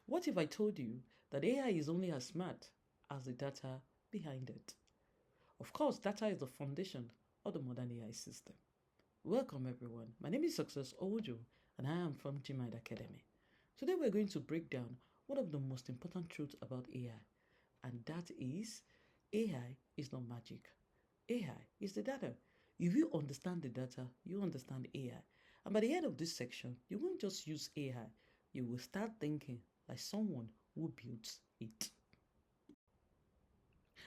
What if I told you that AI is only as smart as the data behind it? Of course, data is the foundation of the modern AI system. Welcome everyone. My name is Success Ojo and I am from GMID Academy. Today we're going to break down one of the most important truths about AI, and that is AI is not magic. AI is the data. If you understand the data, you understand AI. And by the end of this section, you won't just use AI, you will start thinking like someone who built it.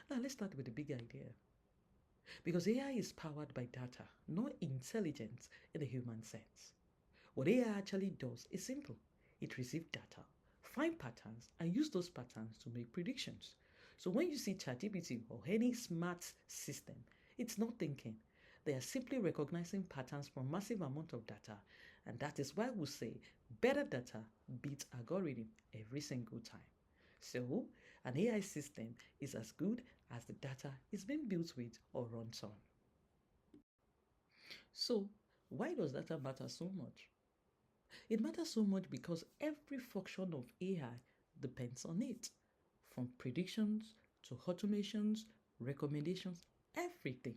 Now let's start with the big idea. Because AI is powered by data, not intelligence in the human sense. What AI actually does is simple. It receives data, find patterns, and use those patterns to make predictions. So when you see ChatGPT or any smart system, it's not thinking. They are simply recognizing patterns from massive amount of data, and that is why we say better data beats algorithm every single time. So, an AI system is as good as the data it's been built with or runs on. So, why does data matter so much? It matters so much because every function of AI depends on it. From predictions to automations, recommendations, everything.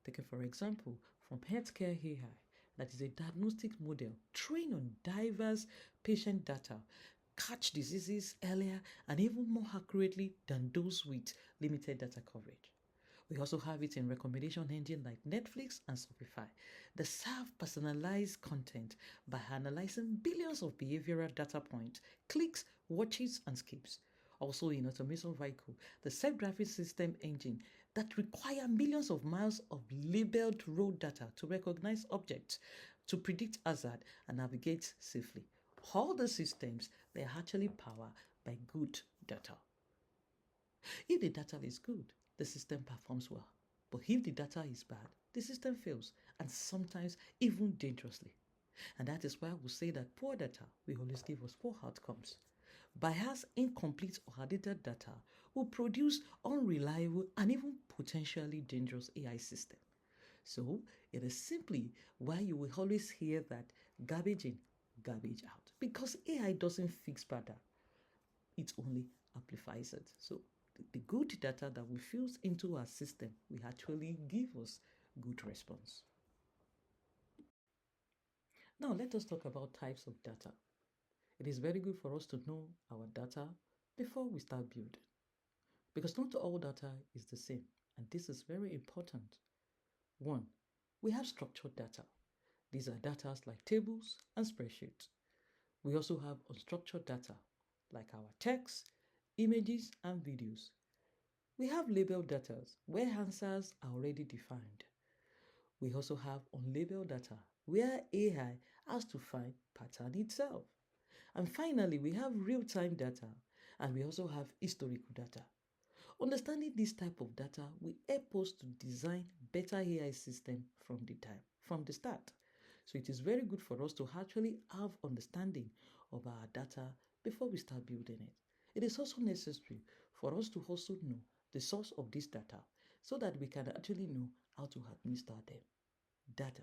Take it for example, from healthcare AI, that is a diagnostic model trained on diverse patient data, catch diseases earlier and even more accurately than those with limited data coverage. We also have it in recommendation engine like Netflix and Spotify that serve personalized content by analyzing billions of behavioral data points, clicks, watches, and skips. Also in automation vehicle, the self-driving system engine that require millions of miles of labeled road data to recognize objects, to predict hazard, and navigate safely. All the systems, they are actually powered by good data. If the data is good, the system performs well. But if the data is bad, the system fails, and sometimes even dangerously. And that is why we say that poor data will always give us poor outcomes. Biased, incomplete, or outdated data will produce unreliable and even potentially dangerous AI system. So it is simply why you will always hear that garbage in, garbage out. Because AI doesn't fix data, it only amplifies it. So the good data that we fuse into our system will actually give us good response. Now let us talk about types of data. It is very good for us to know our data before we start building, because not all data is the same, and this is very important. One, we have structured data. These are data like tables and spreadsheets. We also have unstructured data like our text, images, and videos. We have labeled data where answers are already defined. We also have unlabeled data where AI has to find pattern itself. And finally, we have real-time data and we also have historical data. Understanding this type of data will help us to design better AI system from the start. So it is very good for us to actually have understanding of our data before we start building it. It is also necessary for us to also know the source of this data so that we can actually know how to administer them. Data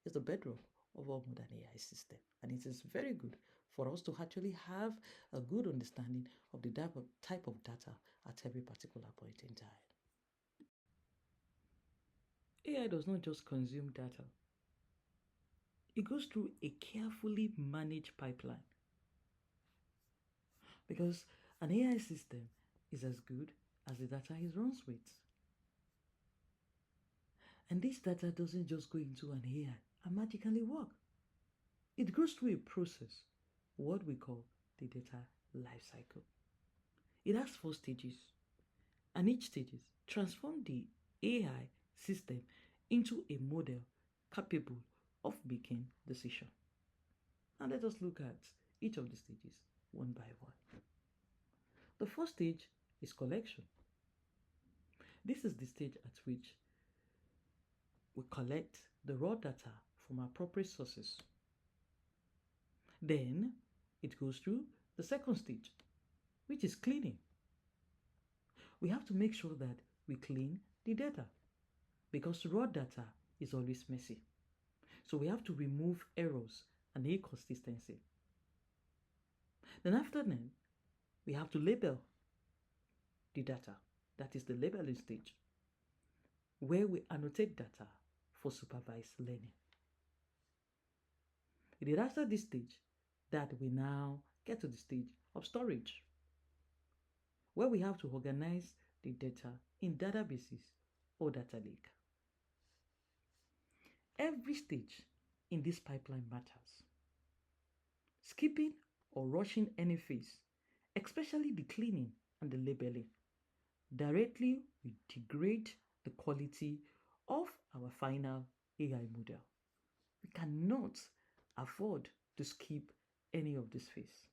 is the bedrock of our modern AI system, and it is very good for us to actually have a good understanding of the type of data at every particular point in time. AI does not just consume data, it goes through a carefully managed pipeline, because an AI system is as good as the data it runs with. And this data doesn't just go into an AI and magically work. It goes through a process, what we call the data lifecycle. It has 4 stages, and each stage transform the AI system into a model capable of making decisions. Now let us look at each of the stages one by one. The first stage is collection. This is the stage at which we collect the raw data from appropriate sources. Then it goes through the second stage, which is cleaning. We have to make sure that we clean the data because raw data is always messy. So we have to remove errors and inconsistency. Then after that, we have to label the data. That is the labeling stage, where we annotate data for supervised learning. It is after this stage that we now get to the stage of storage, where we have to organize the data in databases or data lake. Every stage in this pipeline matters. Skipping or rushing any phase, especially the cleaning and the labeling, directly will degrade the quality of our final AI model. We cannot afford to skip any of this phase.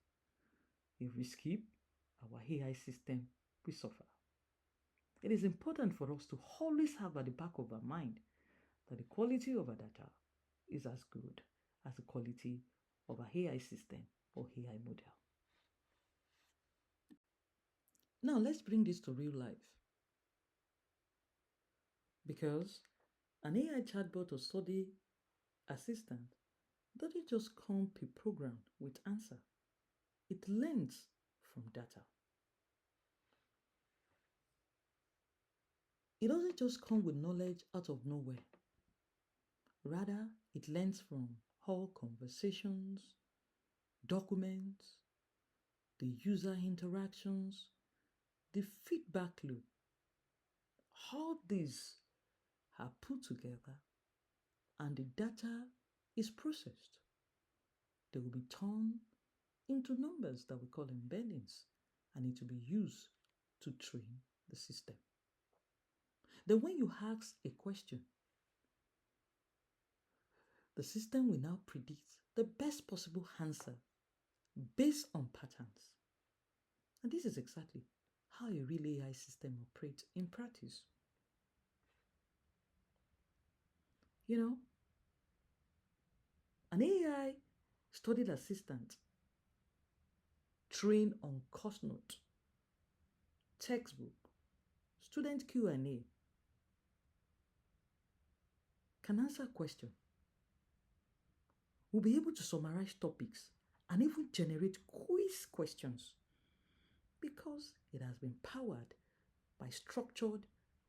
If we skip, our AI system will suffer. It is important for us to always have at the back of our mind that the quality of our data is as good as the quality of our AI system or AI model. Now let's bring this to real life. Because an AI chatbot or study assistant doesn't just come pre-programmed with answer. It learns from data. It doesn't just come with knowledge out of nowhere. Rather, it learns from all conversations, documents, the user interactions, the feedback loop. All these are put together and the data is processed. They will be turned into numbers that we call embeddings, and it will be used to train the system. Then when you ask a question, the system will now predict the best possible answer based on patterns. And this is exactly how a real AI system operates in practice. You know, an AI studied assistant trained on course note, textbook, student Q&A can answer questions, will be able to summarize topics and even generate quiz questions because it has been powered by structured,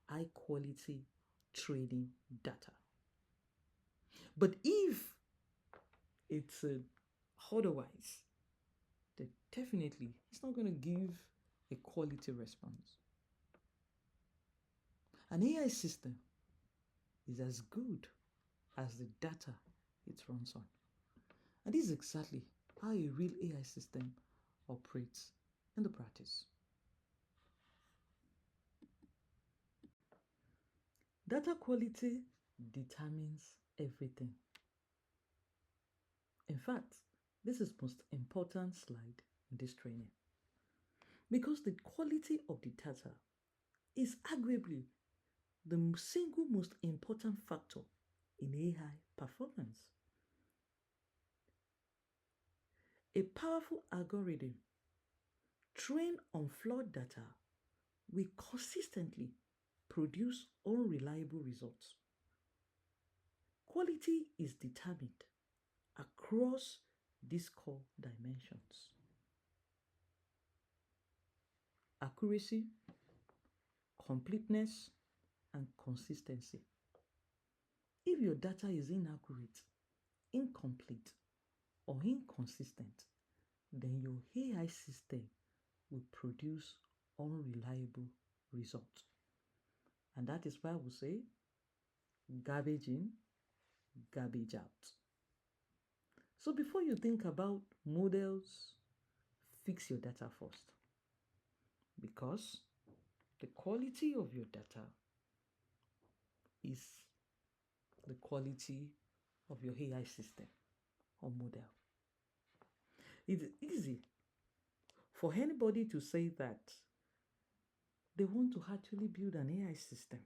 high-quality training data. But if it's otherwise, then definitely it's not going to give a quality response. An AI system is as good as the data it runs on. And this is exactly how a real AI system operates in the practice. Data quality determines everything. In fact, this is the most important slide in this training because the quality of the data is arguably the single most important factor in AI performance. A powerful algorithm trained on flawed data will consistently produce unreliable results. Quality is determined across these core dimensions: accuracy, completeness, and consistency. If your data is inaccurate, incomplete, or inconsistent, then your AI system will produce unreliable results. And that is why we say garbage in, garbage out. So before you think about models, fix your data first, because the quality of your data is the quality of your AI system or model. It's easy for anybody to say that they want to actually build an AI system,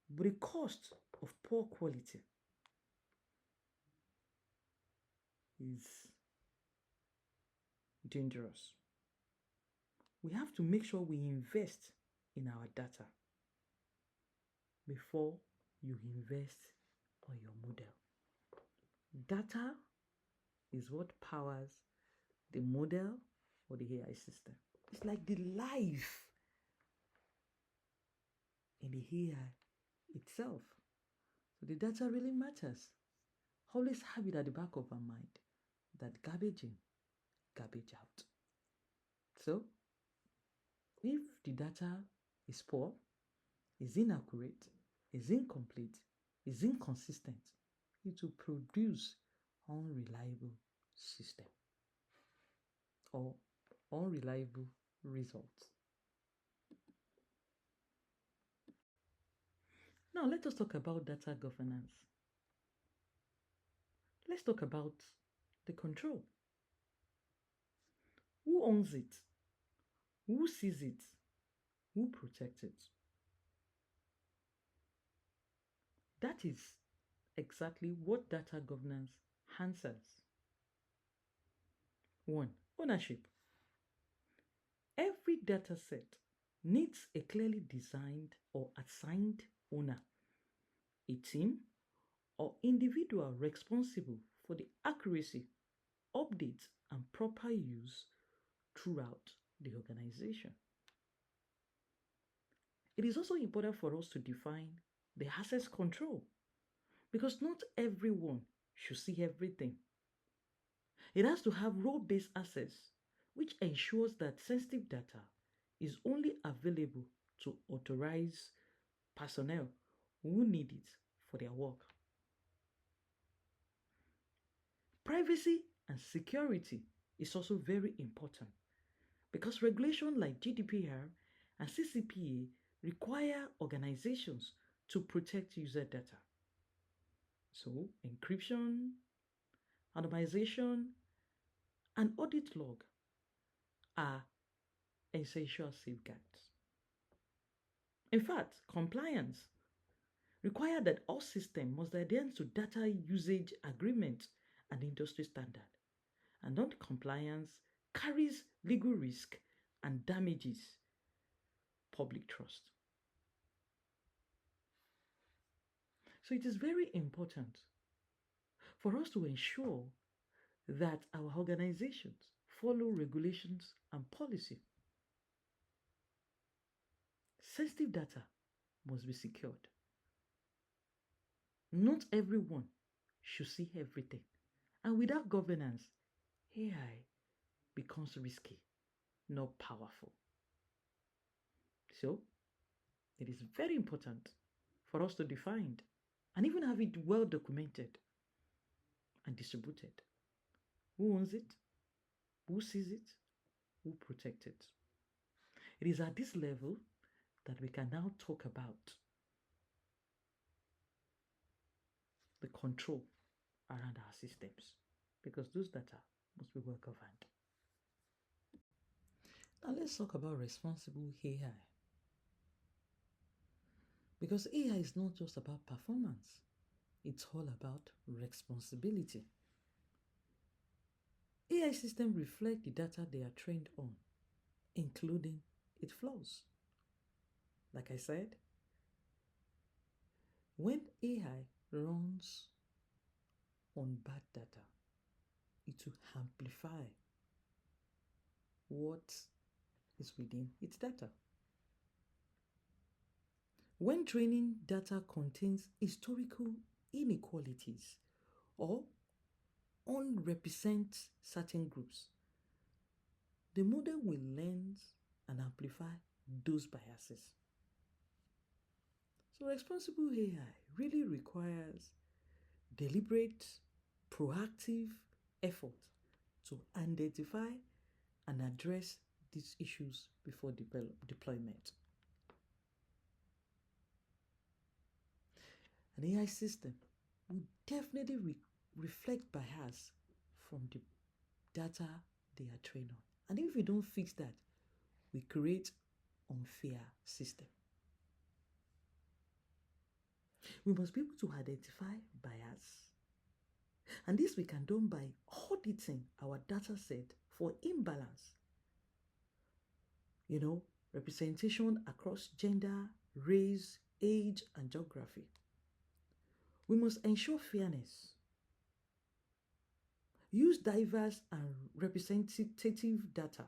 but the cost of poor quality is dangerous. We have to make sure we invest in our data before you invest on your model. Data is what powers the model or the AI system. It's like the life in the AI itself. So the data really matters. Always have it at the back of our mind that garbage in, garbage out. So if the data is poor, is inaccurate, is incomplete, is inconsistent, it will produce unreliable system or unreliable results. Now let us talk about data governance. Let's talk about the control. Who owns it? Who sees it? Who protects it? That is exactly what data governance answers. 1. Ownership. Every data set needs a clearly designed or assigned owner, a team or individual responsible for the accuracy, update, and proper use throughout the organization. It is also important for us to define the access control because not everyone should see everything. It has to have role-based access, which ensures that sensitive data is only available to authorized personnel who need it for their work. Privacy and security is also very important because regulations like GDPR and CCPA require organizations to protect user data. So, encryption, anonymization, and audit log are essential safeguards. In fact, compliance requires that all systems must adhere to data usage agreement and industry standard, and non-compliance carries legal risk and damages public trust. So it is very important for us to ensure that our organizations follow regulations and policy. Sensitive data must be secured. Not everyone should see everything. And without governance, AI becomes risky, not powerful. So, it is very important for us to define and even have it well documented and distributed. Who owns it? Who sees it? Who protects it? It is at this level that we can now talk about the control around our systems because those data must be well governed. Now let's talk about responsible AI. Because AI is not just about performance, it's all about responsibility. AI systems reflect the data they are trained on, including its flaws. Like I said, when AI runs on bad data, it will amplify what is within its data. When training data contains historical inequalities or unrepresent certain groups, the model will learn and amplify those biases. So responsible AI really requires deliberate, proactive effort to identify and address these issues before deployment. An AI system will definitely reflect bias from the data they are trained on. And if we don't fix that, we create unfair system. We must be able to identify bias. And this we can do by auditing our data set for imbalance. Representation across gender, race, age, and geography. We must ensure fairness. use diverse and representative data,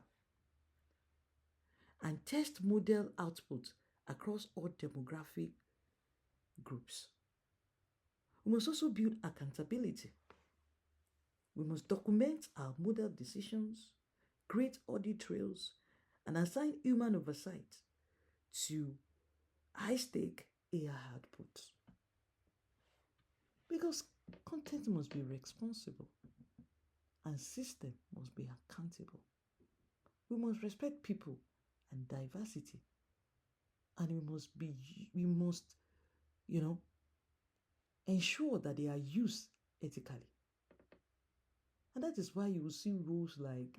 and test model output across all demographic groups. We must also build accountability. We must document our model decisions, create audit trails, and assign human oversight to high-stake AI output. Because content must be responsible and system must be accountable. We must respect people and diversity, and we must ensure that they are used ethically. And that is why you will see rules like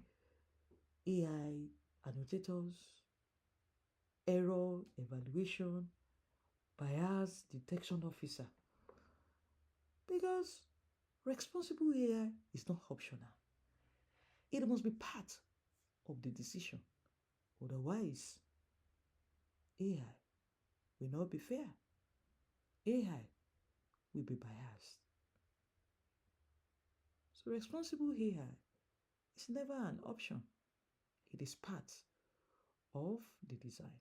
AI annotators, error evaluation, bias detection officer. Because responsible AI is not optional. It must be part of the decision. Otherwise, AI will not be fair. AI will be biased. So responsible AI is never an option. It is part of the design.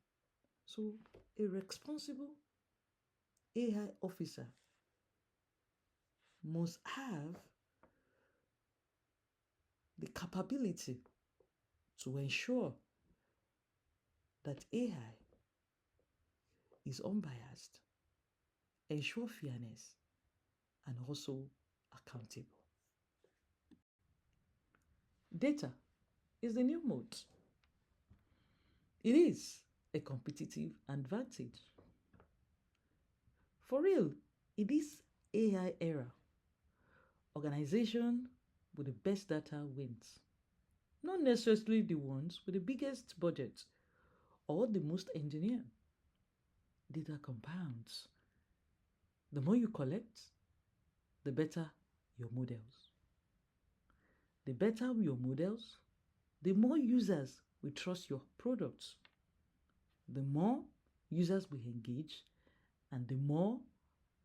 So a responsible AI officer must have the capability to ensure that AI is unbiased, ensure fairness, and also accountable. Data is the new mode. It is a competitive advantage. For real, in this AI era, organization with the best data wins. Not necessarily the ones with the biggest budget or the most engineer. Data compounds. The more you collect, the better your models. The better your models, the more users will trust your products. The more users will engage, and the more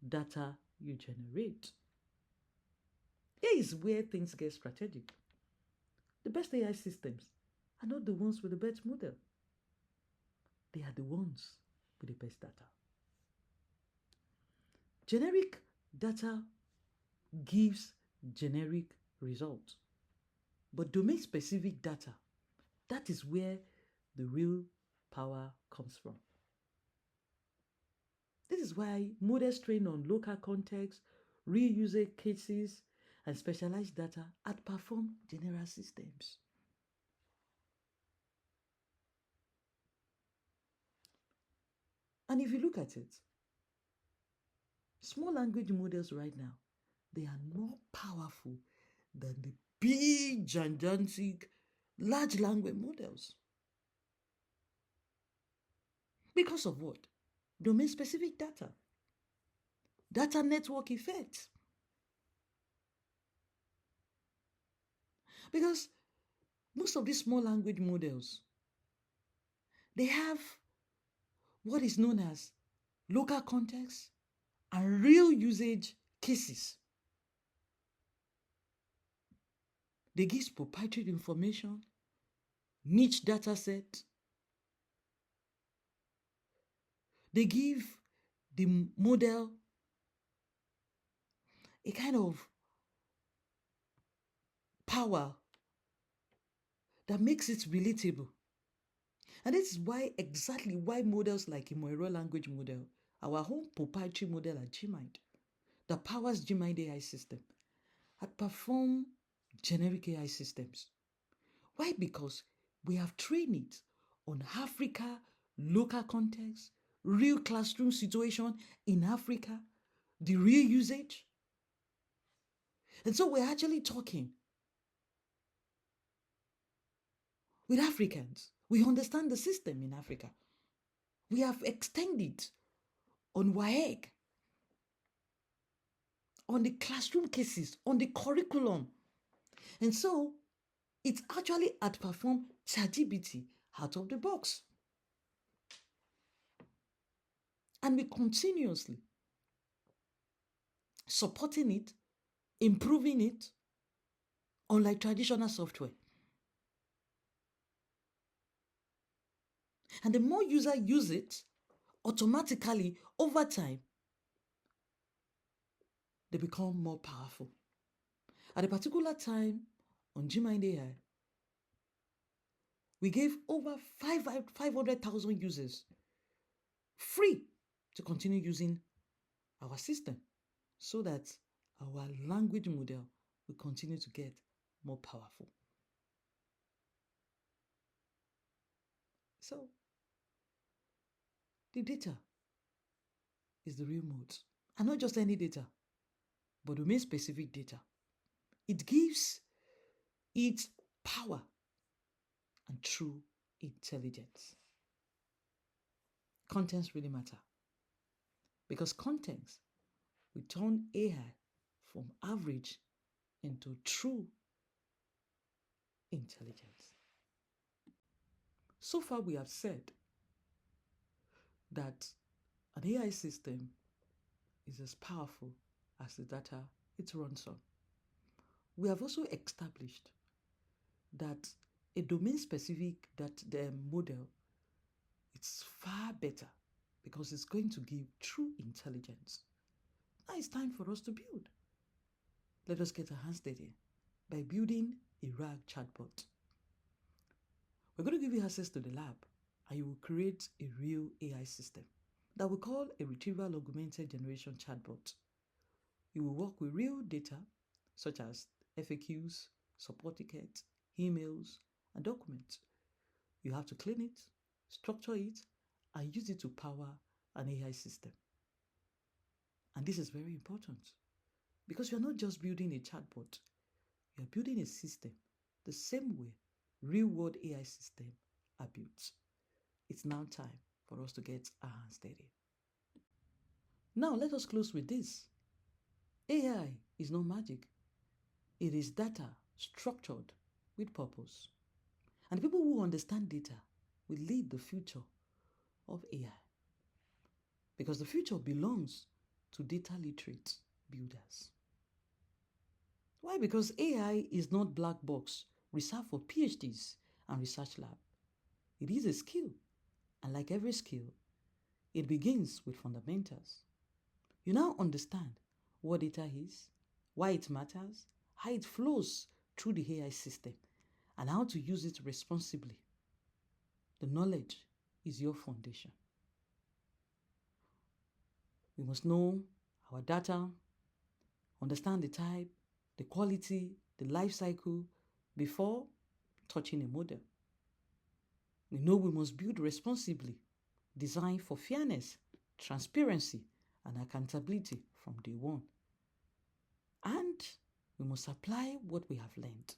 data you generate. Here is where things get strategic. The best AI systems are not the ones with the best model. They are the ones with the best data. Generic data gives generic results. But domain-specific data, that is where the real power comes from. This is why models trained on local context, real user cases, and specialized data outperform general systems. And if you look at it, small language models right now, they are more powerful than the big, gigantic, large language models. Because of what? Domain-specific data. Data network effect. Because most of these small language models, they have what is known as local context and real usage cases. They give proprietary information, niche data set. They give the model a kind of power that makes it relatable. And this is exactly why models like Imoiro language model, our own proprietary model at GMind, that powers GMind AI system, outperform generic AI systems. Why? Because we have trained it on Africa, local context, real classroom situation in Africa, the real usage. And so we're actually talking with Africans. We understand the system in Africa. We have extended on WAEC, on the classroom cases, on the curriculum. And so it actually outperformed ChatGPT out of the box. And we continuously supporting it, improving it, unlike traditional software. And the more users use it, automatically, over time, they become more powerful. At a particular time on Gmind AI, we gave over 500,000 users free to continue using our system so that our language model will continue to get more powerful. So, the data is the real mode. And not just any data, but domain-specific data. It gives it power and true intelligence. Contents really matter because contents will turn AI from average into true intelligence. So far, we have said that an AI system is as powerful as the data it runs on. We have also established that a domain-specific model is far better because it's going to give true intelligence. Now it's time for us to build. Let us get our hands dirty by building a RAG chatbot. We're going to give you access to the lab and you will create a real AI system that we call a retrieval augmented generation chatbot. You will work with real data such as FAQs, support tickets, emails, and documents. You have to clean it, structure it, and use it to power an AI system. And this is very important because you're not just building a chatbot, you're building a system the same way real-world AI systems are built. It's now time for us to get our hands dirty. Now let us close with this. AI is not magic. It is data structured with purpose. And the people who understand data will lead the future of AI. Because the future belongs to data literate builders. Why? Because AI is not black box reserved for PhDs and research lab. It is a skill. And like every skill, it begins with fundamentals. You now understand what data is, why it matters, how it flows through the AI system, and how to use it responsibly. The knowledge is your foundation. We must know our data, understand the type, the quality, the life cycle before touching a model. We know we must build responsibly, design for fairness, transparency, and accountability from day one. And we must apply what we have learned.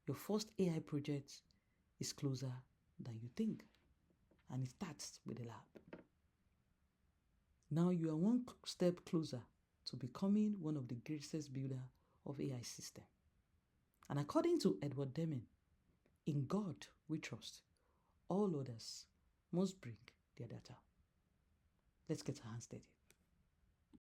Your first AI project is closer than you think, and it starts with the lab. Now you are one step closer to becoming one of the greatest builders of AI system. And according to Edward Deming, in God we trust, all others must bring their data. Let's get our hands dirty.